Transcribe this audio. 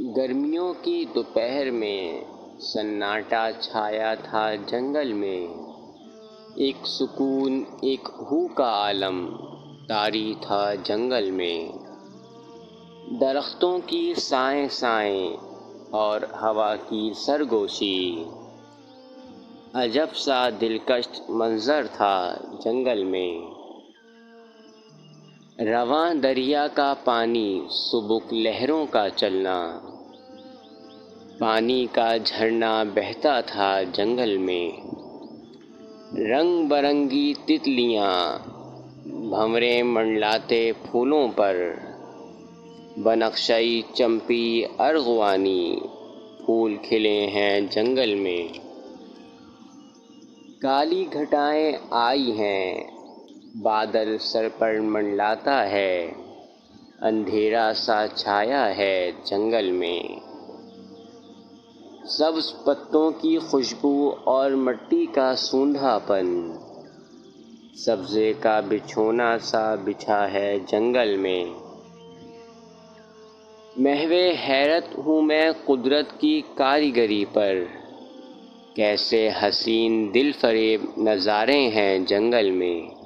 گرمیوں کی دوپہر میں سناٹا چھایا تھا جنگل میں، ایک سکون ایک ہو کا عالم طاری تھا جنگل میں۔ درختوں کی سائیں سائیں اور ہوا کی سرگوشی، عجب سا دلکش منظر تھا جنگل میں۔ رواں دریا کا پانی، سبک لہروں کا چلنا، پانی کا جھرنا بہتا تھا جنگل میں۔ رنگ برنگی تتلیاں بھنورے منڈلاتے پھولوں پر، بنفشی چمپی ارغوانی پھول کھلے ہیں جنگل میں۔ کالی گھٹائیں آئی ہیں، بادل سر پر منڈلاتا ہے، اندھیرا سا چھایا ہے جنگل میں۔ سبز پتوں کی خوشبو اور مٹی کا سوندھا پن، سبزے کا بچھونا سا بچھا ہے جنگل میں۔ محو حیرت ہوں میں قدرت کی کاریگری پر، کیسے حسین دل فریب نظارے ہیں جنگل میں۔